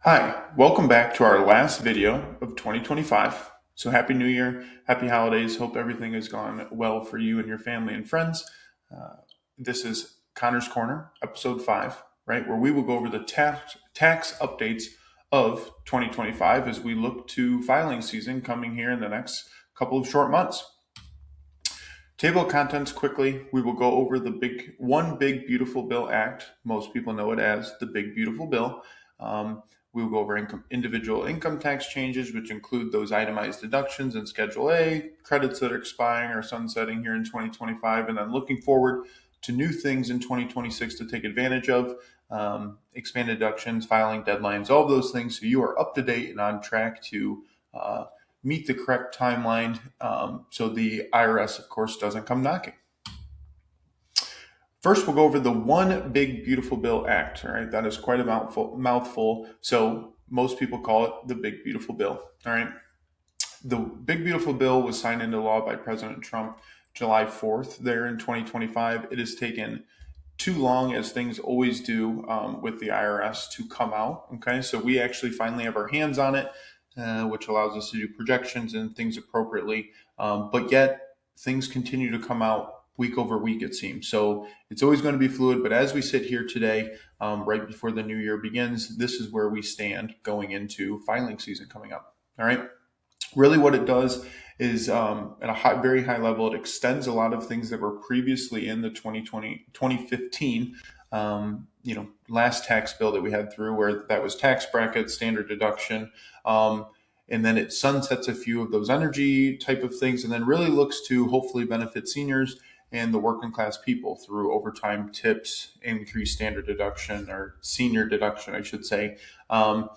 Hi, welcome back to our last video of 2025. So happy New Year, happy holidays. Hope everything has gone well for you and your family and friends. Uh, this is Connor's Corner, episode 5, right, where we will go over the tax updates of 2025 as we look to filing season coming here in the next couple of short months. Table of contents quickly. We will go over the Big Beautiful Bill Act. Most people know it as the Big Beautiful Bill. We will go over individual income tax changes, which include those itemized deductions in Schedule A, credits that are expiring or sunsetting here in 2025, and then looking forward to new things in 2026 to take advantage of, expanded deductions, filing deadlines, all of those things. So you are up to date and on track to uh, meet the correct timeline, so the IRS, of course, doesn't come knocking. First, we'll go over the One Big Beautiful Bill Act. All right, that is quite a mouthful. So most people call it the Big Beautiful Bill. All right, the Big Beautiful Bill was signed into law by President Trump July 4th there in 2025. It has taken too long, as things always do with the IRS, to come out. Okay, so we actually finally have our hands on it, which allows us to do projections and things appropriately. But yet, things continue to come out week over week, it seems. So it's always going to be fluid. But as we sit here today, right before the new year begins, this is where we stand going into filing season coming up. All right. Really, what it does is at a very high level, it extends a lot of things that were previously in the 2015 last tax bill that we had through, where that was tax bracket, standard deduction. And then it sunsets a few of those energy type of things, and then really looks to hopefully benefit seniors and the working class people through overtime tips, increased standard deduction, or senior deduction, I should say. The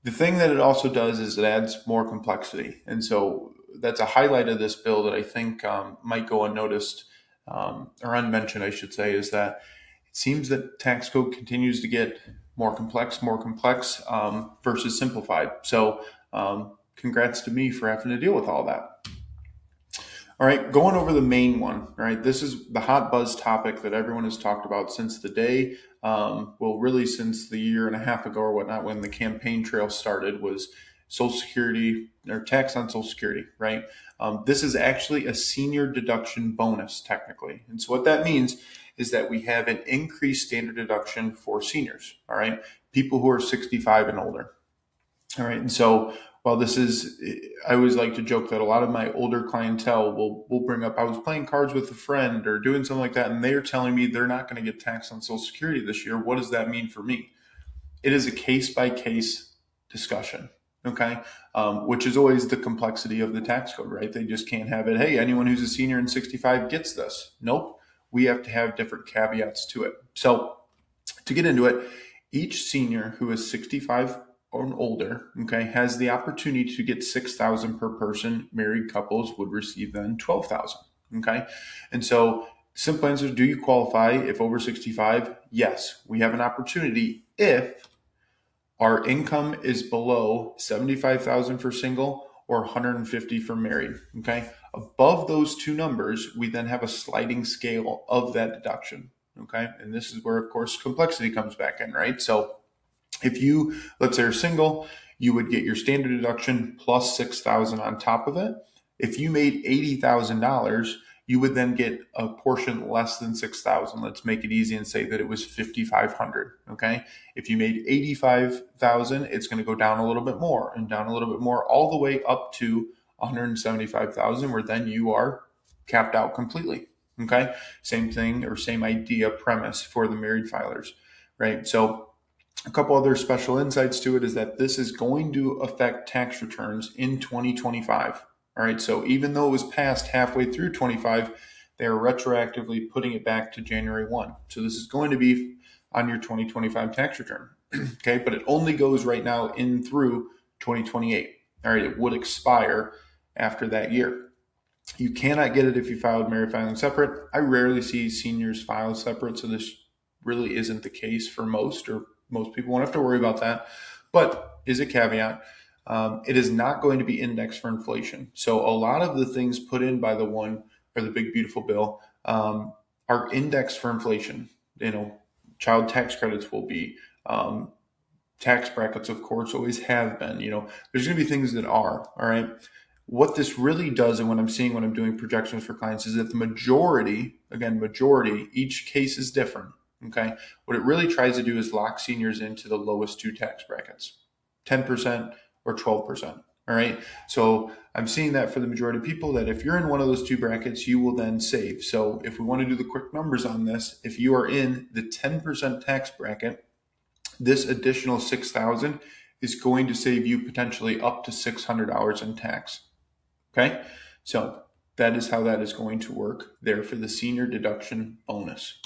thing that it also does is it adds more complexity. And so that's a highlight of this bill that I think might go unnoticed, or unmentioned, I should say, is that it seems that tax code continues to get more complex versus simplified. So congrats to me for having to deal with all that. All right, going over the main one. All right, this is the hot buzz topic that everyone has talked about since the day, really since the year and a half ago or whatnot, when the campaign trail started, was Social Security or tax on Social Security, right? This is actually a senior deduction bonus, technically. And so what that means is that we have an increased standard deduction for seniors, all right? People who are 65 and older. All right. And so while this is, I always like to joke that a lot of my older clientele will bring up, I was playing cards with a friend or doing something like that, and they're telling me they're not going to get taxed on Social Security this year. What does that mean for me? It is a case by case discussion. Okay. Which is always the complexity of the tax code, right? They just can't have it. Hey, anyone who's a senior and 65 gets this. Nope. We have to have different caveats to it. So to get into it, each senior who is 65 or older, okay, has the opportunity to get 6,000 per person. Married couples would receive then 12,000. Okay, and so simple answer: do you qualify if over 65? Yes, we have an opportunity if our income is below 75,000 for single or 150 for married. Okay, above those two numbers, we then have a sliding scale of that deduction. Okay, and this is where, of course, complexity comes back in, right? So if you, let's say, are single, you would get your standard deduction plus 6,000 on top of it. If you made $80,000, you would then get a portion less than 6,000. Let's make it easy and say that it was 5,500. Okay. If you made 85,000, it's going to go down a little bit more and down a little bit more, all the way up to 175,000, where then you are capped out completely. Okay. Same thing or same idea premise for the married filers, right? So a couple other special insights to it is that this is going to affect tax returns in 2025. All right, so even though it was passed halfway through 25, they are retroactively putting it back to January 1. So this is going to be on your 2025 tax return. Okay, but it only goes right now in through 2028. All right, it would expire after that year. You cannot get it if you filed married filing separate. I rarely see seniors file separate, so this really isn't the case for most, or most people won't have to worry about that, but is a caveat. It is not going to be indexed for inflation. So a lot of the things put in by the one or the big beautiful bill are indexed for inflation. Child tax credits will be. tax brackets, of course, always have been. There's going to be things that are, all right? What this really does, and what I'm seeing when I'm doing projections for clients, is that the majority, again, majority, each case is different, okay? What it really tries to do is lock seniors into the lowest two tax brackets, 10% or 12%, all right? So I'm seeing that for the majority of people, that if you're in one of those two brackets, you will then save. So if we want to do the quick numbers on this, if you are in the 10% tax bracket, this additional $6,000 is going to save you potentially up to $600 in tax. Okay, so that is how that is going to work there for the senior deduction bonus.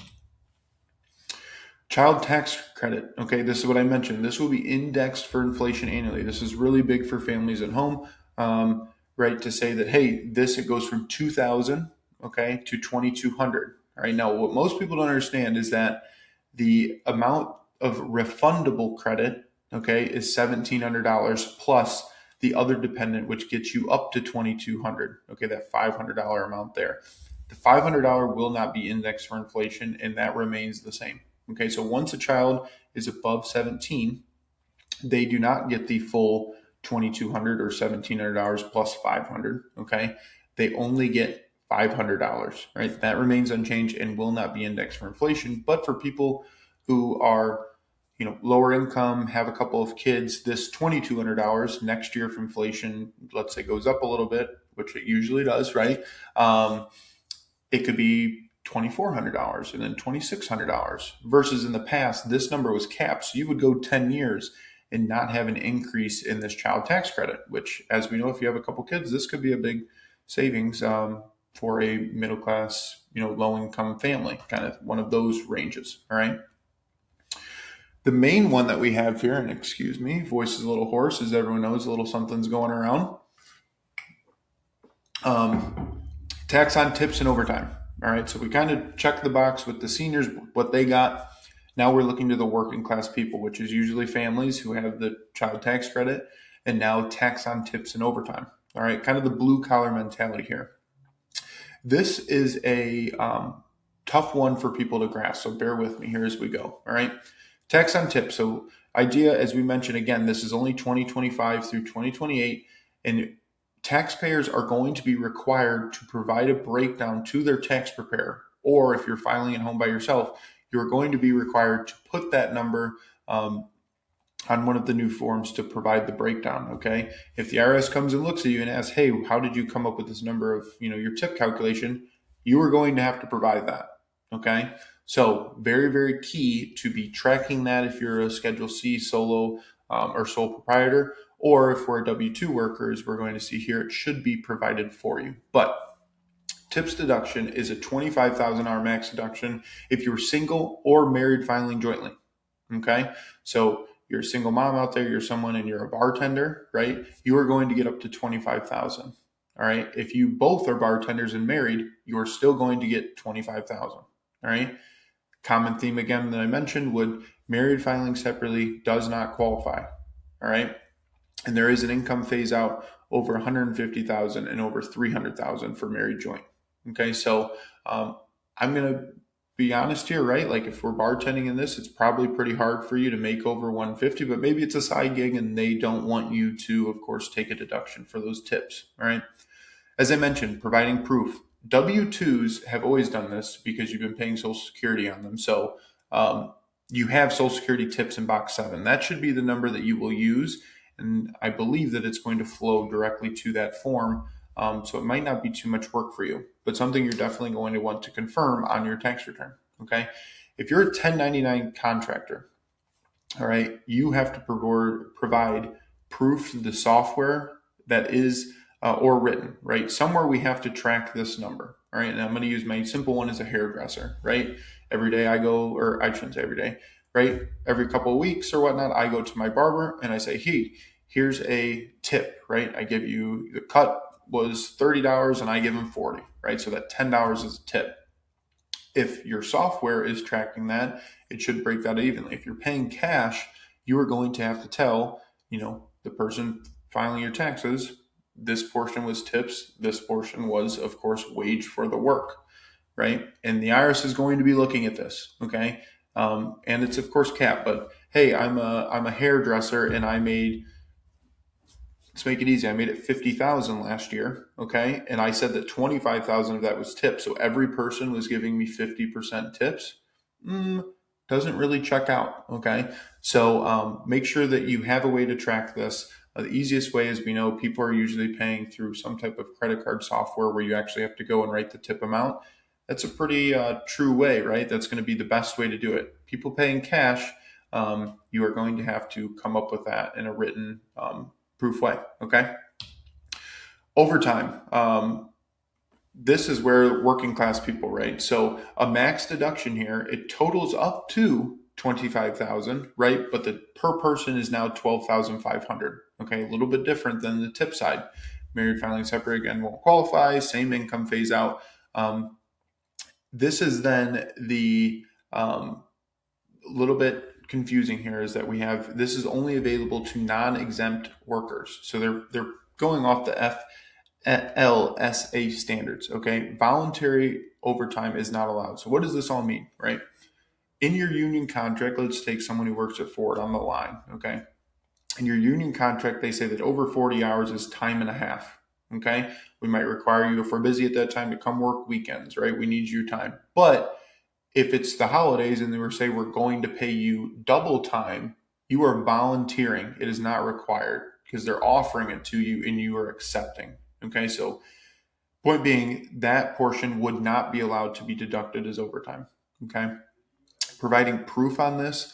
Child tax credit. Okay, this is what I mentioned. This will be indexed for inflation annually. This is really big for families at home, right? To say that, hey, it goes from 2,000, okay, to 2,200. All right, now what most people don't understand is that the amount of refundable credit, okay, is $1,700 plus the other dependent, which gets you up to 2,200. Okay, that $500 amount there. The $500 will not be indexed for inflation, and that remains the same. Okay, so once a child is above 17, they do not get the full 2,200 or $1,700 plus 500. Okay, they only get $500. Right, that remains unchanged and will not be indexed for inflation. But for people who are lower income, have a couple of kids, this $2,200 next year, if inflation, let's say, goes up a little bit, which it usually does, right? It could be $2,400 and then $2,600 versus in the past, this number was capped. So you would go 10 years and not have an increase in this child tax credit, which, as we know, if you have a couple kids, this could be a big savings for a middle class, low income family, kind of one of those ranges. All right. The main one that we have here, and excuse me, voice is a little hoarse, as everyone knows, a little something's going around. Tax on tips and overtime. All right, so we kind of check the box with the seniors, what they got. Now we're looking to the working class people, which is usually families who have the child tax credit, and now tax on tips and overtime. All right, kind of the blue collar mentality here. This is a tough one for people to grasp, so bear with me here as we go. All right. Tax on tips. So idea, as we mentioned, again, this is only 2025 through 2028, and taxpayers are going to be required to provide a breakdown to their tax preparer, or if you're filing at home by yourself, you're going to be required to put that number on one of the new forms to provide the breakdown. Okay. If the IRS comes and looks at you and asks, hey, how did you come up with this number of, your tip calculation? You are going to have to provide that. Okay. So very, very key to be tracking that if you're a Schedule C solo or sole proprietor, or if we're W-2 workers, we're going to see here it should be provided for you. But tips deduction is a $25,000 max deduction if you're single or married filing jointly. Okay, so you're a single mom out there, you're someone and you're a bartender, right? You are going to get up to $25,000. All right. If you both are bartenders and married, you are still going to get $25,000. All right. Common theme again that I mentioned would married filing separately does not qualify. All right. And there is an income phase out over 150,000 and over 300,000 for married joint. Okay. So I'm going to be honest here, right? Like if we're bartending in this, it's probably pretty hard for you to make over 150, but maybe it's a side gig and they don't want you to, of course, take a deduction for those tips. All right. As I mentioned, providing proof. W-2s have always done this because you've been paying Social Security on them. So you have Social Security tips in box 7. That should be the number that you will use. And I believe that it's going to flow directly to that form. So it might not be too much work for you, but something you're definitely going to want to confirm on your tax return. Okay. If you're a 1099 contractor, all right, you have to provide proof to the software that is or written, right? Somewhere we have to track this number. All right. And I'm going to use my simple one as a hairdresser, right? Every day I go, or I shouldn't say every day, right? Every couple of weeks or whatnot, I go to my barber and I say, hey, here's a tip, right? I give you, the cut was $30 and I give him 40, right? So that $10 is a tip. If your software is tracking that, it should break that evenly. If you're paying cash, you are going to have to tell, the person filing your taxes, this portion was tips. This portion was, of course, wage for the work, right? And the IRS is going to be looking at this, okay? And it's, of course, capped, but hey, I'm a hairdresser and I made, let's make it easy. I made it 50,000 last year, okay? And I said that 25,000 of that was tips. So every person was giving me 50% tips. Mm, doesn't really check out, okay? So make sure that you have a way to track this. The easiest way is we know people are usually paying through some type of credit card software where you actually have to go and write the tip amount. That's a pretty true way, right? That's going to be the best way to do it. People paying cash, you are going to have to come up with that in a written proof way. Okay. Overtime. This is where working class people, right? So a max deduction here, it totals up to 25,000, right? But the per person is now 12,500. Okay, a little bit different than the tip side. Married filing separate again won't qualify. Same income phase out. This is then the little bit confusing here is that we have this is only available to non-exempt workers. So they're going off the FLSA standards. Okay, voluntary overtime is not allowed. So what does this all mean, right? In your union contract, let's take someone who works at Ford on the line. Okay, in your union contract, they say that over 40 hours is time and a half. Okay, we might require you if we're busy at that time to come work weekends, right? We need your time, but if it's the holidays and they were say we're going to pay you double time, you are volunteering. It is not required because they're offering it to you and you are accepting. Okay, so point being that portion would not be allowed to be deducted as overtime. Okay, providing proof on this,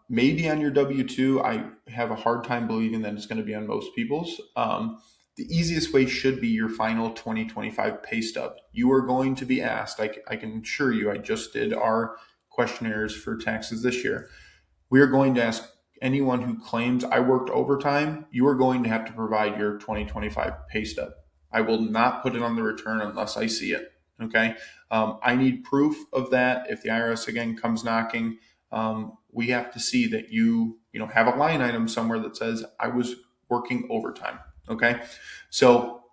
maybe on your W-2. I have a hard time believing that it's going to be on most people's. The easiest way should be your final 2025 pay stub. You are going to be asked, I can assure you, I just did our questionnaires for taxes this year. We are going to ask anyone who claims I worked overtime, you are going to have to provide your 2025 pay stub. I will not put it on the return unless I see it. Okay. I need proof of that. If the IRS again comes knocking, we have to see that you have a line item somewhere that says I was working overtime. Okay. So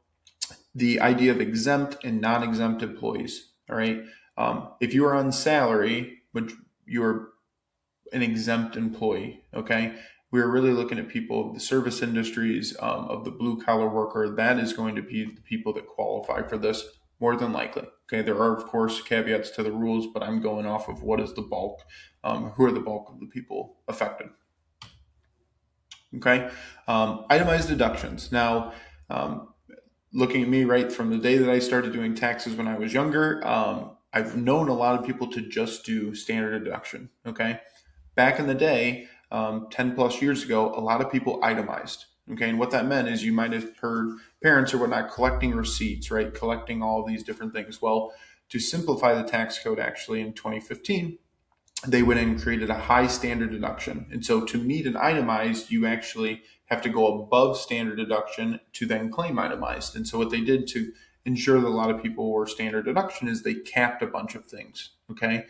the idea of exempt and non-exempt employees. All right. If you are on salary, but you're an exempt employee, okay, we're really looking at people of the service industries, of the blue collar worker. That is going to be the people that qualify for this more than likely. Okay, there are of course caveats to the rules, but I'm going off of what is the bulk, who are the bulk of the people affected. Okay, itemized deductions. Now, looking at me right from the day that I started doing taxes when I was younger, I've known a lot of people to just do standard deduction. Okay, back in the day, 10 plus years ago, a lot of people itemized. Okay, and what that meant is you might have heard parents or whatnot collecting receipts, right? Collecting all of these different things. Well, to simplify the tax code, actually in 2015, they went in and created a high standard deduction. And so to meet an itemized, you actually have to go above standard deduction to then claim itemized. And so what they did to ensure that a lot of people were standard deduction is they capped a bunch of things. Okay.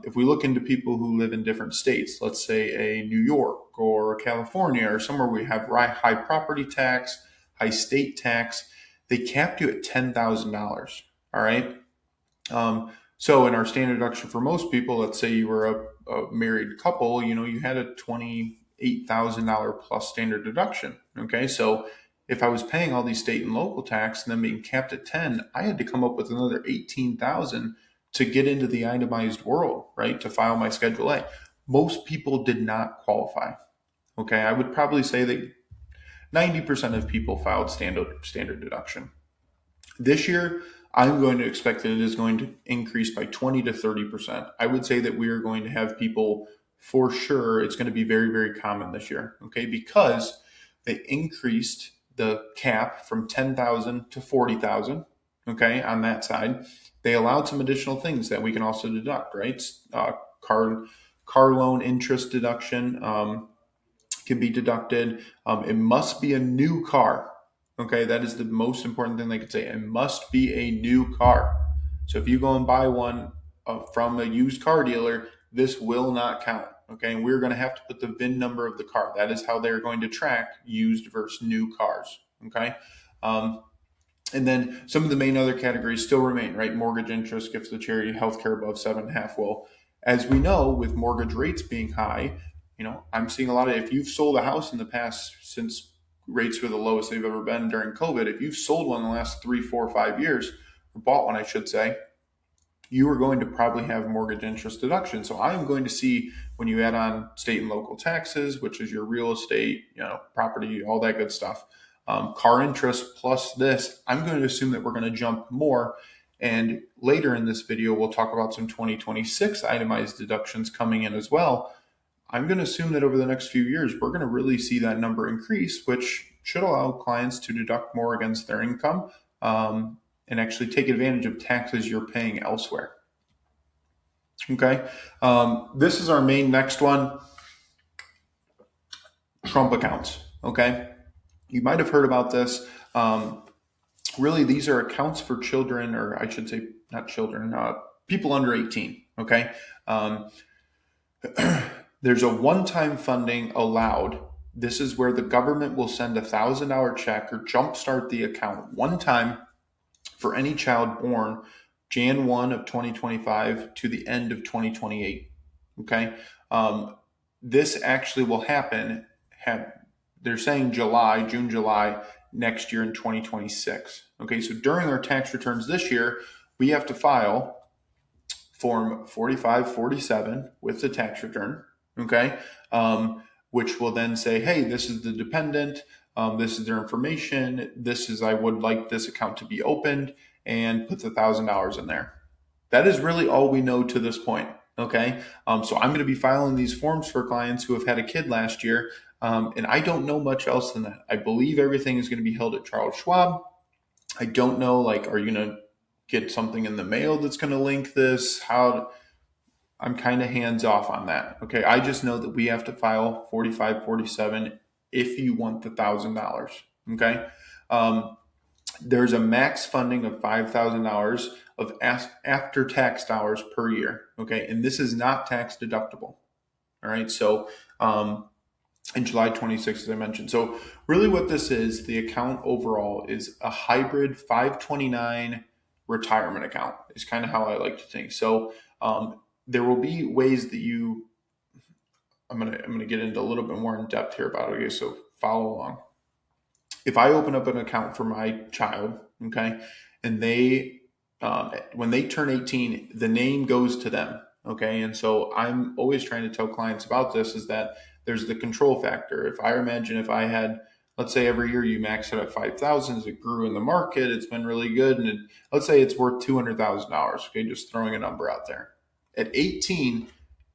If we look into people who live in different states, let's say a New York or California or somewhere we have high property tax, high state tax, they capped you at $10,000. All right. So in our standard deduction for most people, let's say you were a married couple, you had a $28,000 plus standard deduction. Okay. So if I was paying all these state and local tax and then being capped at 10, I had to come up with another 18,000 to get into the itemized world, right? To file my Schedule A. Most people did not qualify. Okay. I would probably say that 90% of people filed standard deduction. This year, I'm going to expect that it is going to increase by 20 to 30%. I would say that we are going to have people, for sure, it's going to be very, very common this year, okay? Because they increased the cap from 10,000 to 40,000, okay, on that side. They allowed some additional things that we can also deduct, right? Car loan interest deduction can be deducted. It must be a new car. Okay, that is the most important thing they could say. It must be a new car. So if you go and buy one from a used car dealer, this will not count. Okay, and we're going to have to put the VIN number of the car. That is how they're going to track used versus new cars. Okay, and then some of the main other categories still remain, right? Mortgage interest, gifts to charity, healthcare above 7.5. Well, as we know, with mortgage rates being high, I'm seeing a lot of, if you've sold a house in the past, since rates were the lowest they've ever been during COVID, if you've sold one in the last 3, 4, 5 years, or bought one, I should say, you are going to probably have mortgage interest deduction. So I'm going to see, when you add on state and local taxes, which is your real estate, property, all that good stuff, car interest plus this, I'm going to assume that we're going to jump more. And later in this video, we'll talk about some 2026 itemized deductions coming in as well. I'm going to assume that over the next few years, we're going to really see that number increase, which should allow clients to deduct more against their income, and actually take advantage of taxes you're paying elsewhere. Okay. This is our main next one, Trump accounts. Okay. You might have heard about this. Really, these are accounts for children, or I should say not children, people under 18. Okay. There's a one-time funding allowed. This is where the government will send $1,000 check or jumpstart the account one time for any child born Jan 1 of 2025 to the end of 2028. Okay. This actually will happen. They're saying June, July next year in 2026. Okay. So during our tax returns this year, we have to file Form 4547 with the tax return. Okay. Which will then say, hey, this is the dependent. This is their information. I would like this account to be opened, and puts $1,000 in there. That is really all we know to this point. Okay. So I'm going to be filing these forms for clients who have had a kid last year. And I don't know much else than that. I believe everything is going to be held at Charles Schwab. I don't know, are you going to get something in the mail that's going to link this? I'm kind of hands off on that. Okay. I just know that we have to file 4547 if you want the $1,000. Okay. There's a max funding of $5,000 of after tax dollars per year. Okay. And this is not tax deductible. All right. So, in July 26th, as I mentioned. So really what this is, the account overall is a hybrid 529 retirement account is kind of how I like to think. So, there will be ways that I'm going to get into a little bit more in depth here about it. Okay. So follow along. If I open up an account for my child, okay, and when they turn 18, the name goes to them, okay? And so I'm always trying to tell clients about this, is that there's the control factor. If I had, let's say every year you max it at 5,000, it grew in the market, it's been really good, and let's say it's worth $200,000, okay, just throwing a number out there. At 18,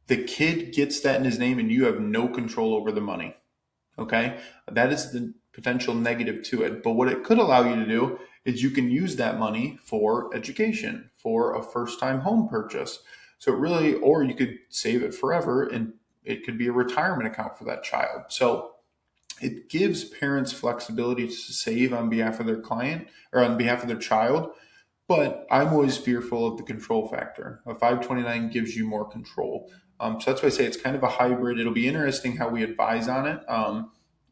the kid gets that in his name and you have no control over the money, okay? That is the potential negative to it. But what it could allow you to do is you can use that money for education, for a first-time home purchase. So or you could save it forever, and it could be a retirement account for that child. So it gives parents flexibility to save on behalf of their client or on behalf of their child. But I'm always fearful of the control factor. A 529 gives you more control. So that's why I say it's kind of a hybrid. It'll be interesting how we advise on it,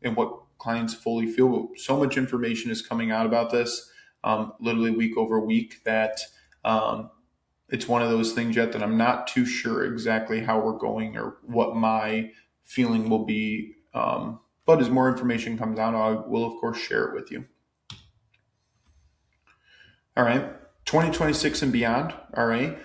and what clients fully feel. So much information is coming out about this, literally week over week, that it's one of those things yet that I'm not too sure exactly how we're going or what my feeling will be. But as more information comes out, I will, of course, share it with you. All right. 2026 and beyond. All right.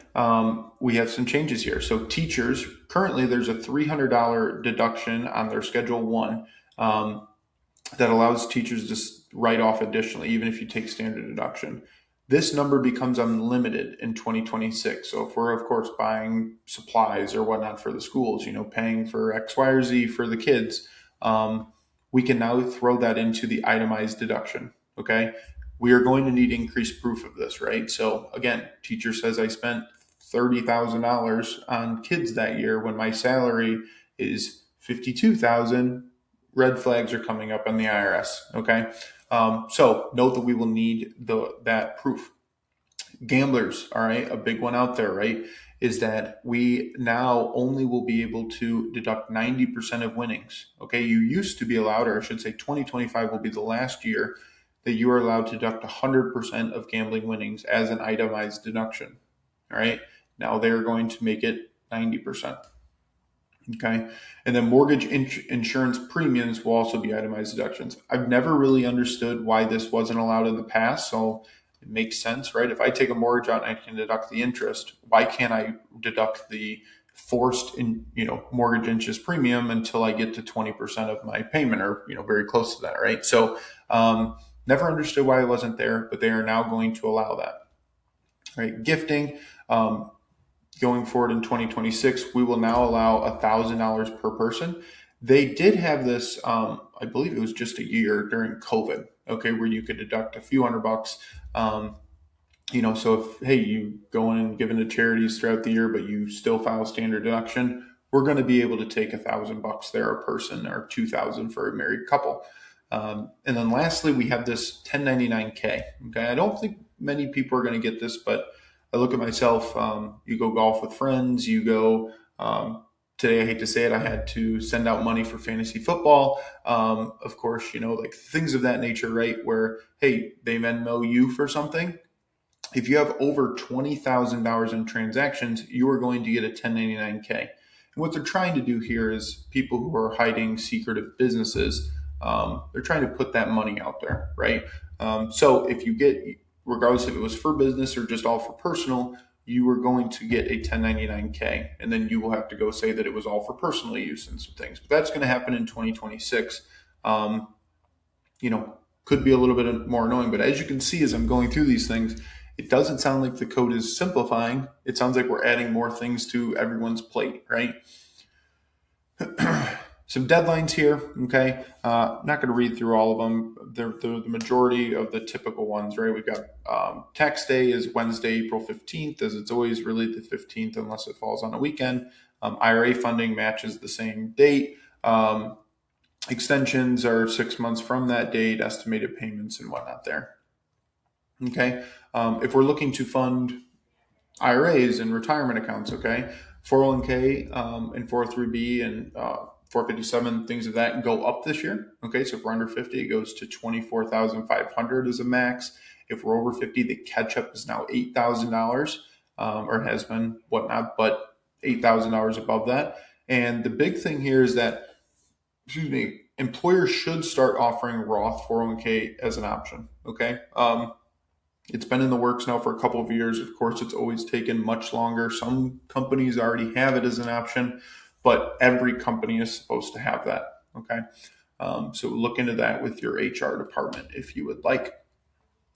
We have some changes here. So teachers, currently there's a $300 deduction on their Schedule 1 that allows teachers to write off additionally, even if you take standard deduction. This number becomes unlimited in 2026. So if we're, of course, buying supplies or whatnot for the schools, paying for X, Y, or Z for the kids, we can now throw that into the itemized deduction. Okay. We are going to need increased proof of this, right? So again, teacher says I spent $30,000 on kids that year when my salary is $52,000. Red flags are coming up on the IRS. Okay. So note that we will need that proof. Gamblers, all right, a big one out there, right, is that we now only will be able to deduct 90% of winnings. Okay. You used to be allowed, or I should say 2025 will be the last year that you are allowed to deduct 100% of gambling winnings as an itemized deduction. All right. Now they're going to make it 90%. Okay. And then mortgage insurance premiums will also be itemized deductions. I've never really understood why this wasn't allowed in the past. So it makes sense, right? If I take a mortgage out and I can deduct the interest, why can't I deduct the forced mortgage interest premium until I get to 20% of my payment, or very close to that, right? So never understood why it wasn't there, but they are now going to allow that. Right. Gifting. Going forward in 2026, we will now allow $1,000 per person. They did have this, I believe it was just a year during COVID, okay, where you could deduct a few $100. Um, so if, hey, you go in and give into charities throughout the year, but you still file standard deduction, we're going to be able to take $1,000 there a person, or 2,000 for a married couple. And then lastly, we have this 1099K. Okay, I don't think many people are going to get this, but I look at myself. You go golf with friends. You go. Today, I hate to say it, I had to send out money for fantasy football. Of course, like things of that nature, right? Where, hey, they Venmo you for something. If you have over $20,000 in transactions, you are going to get a 1099K. And what they're trying to do here is people who are hiding secretive businesses, they're trying to put that money out there, right? So if you get, regardless if it was for business or just all for personal, you are going to get a 1099K, and then you will have to go say that it was all for personal use and some things. But that's going to happen in 2026. Um, could be a little bit more annoying, but as you can see, as I'm going through these things, it doesn't sound like the code is simplifying. It sounds like we're adding more things to everyone's plate, right? Some deadlines here, okay? Not going to read through all of them. They're the majority of the typical ones, right? We've got tax day is Wednesday, April 15th, as it's always really the 15th unless it falls on a weekend. IRA funding matches the same date. Extensions are 6 months from that date, estimated payments and whatnot there. Okay. If we're looking to fund IRAs and retirement accounts, okay, 401k and 403b and 457, things of that go up this year. Okay, so if we're under 50, it goes to 24,500 as a max. If we're over 50, the catch up is now $8,000, or has been whatnot, but $8,000 above that. And the big thing here is that, employers should start offering Roth 401k as an option. Okay. It's been in the works now for a couple of years. Of course, it's always taken much longer. Some companies already have it as an option, but every company is supposed to have that. Okay. So look into that with your HR department if you would like.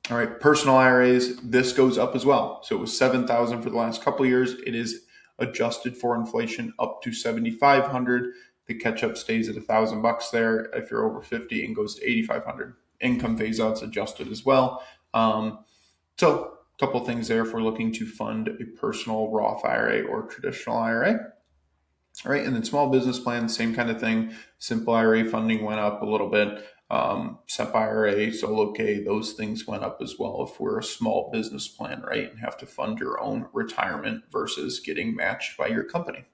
All right. Personal IRAs, this goes up as well. So it was 7,000 for the last couple of years. It is adjusted for inflation up to 7,500. The catch up stays at $1,000 there if you're over 50, and goes to 8,500. Income phase out's adjusted as well. So a couple things there if we're looking to fund a personal Roth IRA or traditional IRA. All right, and then small business plans, same kind of thing. Simple IRA funding went up a little bit. SEP IRA, solo K, those things went up as well if we're a small business plan, right, and have to fund your own retirement versus getting matched by your company.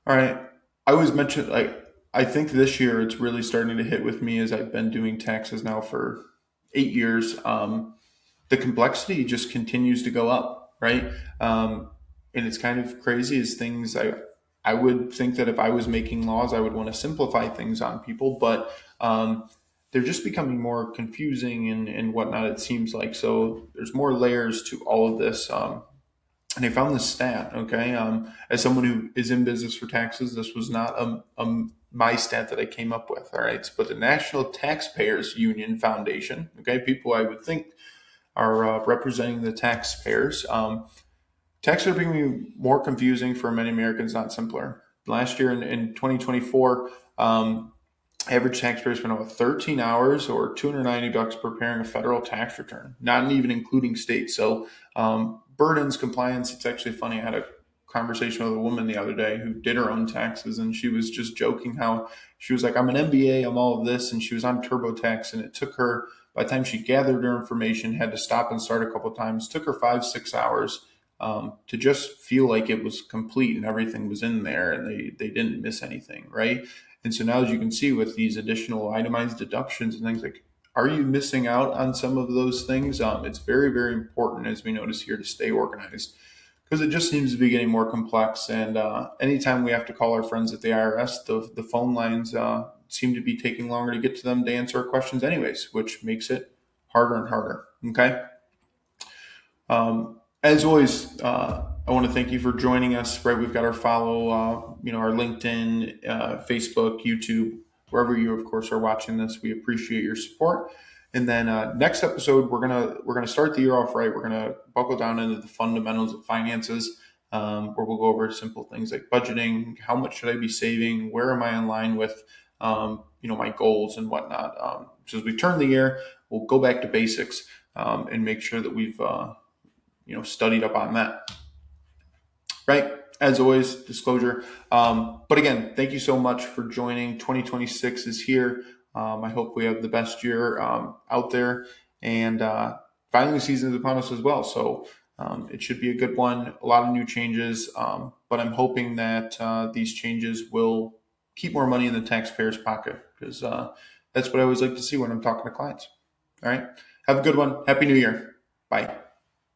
All right, I always mention, I think this year it's really starting to hit with me as I've been doing taxes now for 8 years. The complexity just continues to go up, right? And it's kind of crazy as things I would think that if I was making laws, I would want to simplify things on people, but they're just becoming more confusing and whatnot, it seems like. So there's more layers to all of this. And I found this stat, okay? As someone who is in business for taxes, this was not my stat that I came up with, all right? But the National Taxpayers Union Foundation, okay, people I would think are representing the taxpayers. Taxes are becoming more confusing for many Americans, not simpler. Last year in 2024, average taxpayer spent about 13 hours or $290 preparing a federal tax return, not even including state. So burdens, compliance. It's actually funny. I had a conversation with a woman the other day who did her own taxes, and she was just joking how she was like, I'm an MBA, I'm all of this, and she was on TurboTax, and it took her, by the time she gathered her information, had to stop and start a couple of times, took her 5-6 hours to just feel like it was complete and everything was in there and they didn't miss anything, right? And so now, as you can see with these additional itemized deductions and things, like, are you missing out on some of those things? It's very, very important, as we notice here, to stay organized. because it just seems to be getting more complex. And anytime we have to call our friends at the IRS, the phone lines seem to be taking longer to get to them to answer our questions, anyways, which makes it harder and harder. Okay. As always, I want to thank you for joining us. Right, we've got our follow, our LinkedIn, Facebook, YouTube, wherever you, of course, are watching this. We appreciate your support. And then next episode, we're gonna start the year off right. We're gonna buckle down into the fundamentals of finances, where we'll go over simple things like budgeting. How much should I be saving? Where am I in line with, my goals and whatnot? So as we turn the year, we'll go back to basics and make sure that we've studied up on that. Right. As always, disclosure. But again, thank you so much for joining. 2026 is here. I hope we have the best year out there, and filing season is upon us as well. So it should be a good one. A lot of new changes, but I'm hoping that these changes will keep more money in the taxpayer's pocket, because that's what I always like to see when I'm talking to clients. All right. Have a good one. Happy New Year. Bye.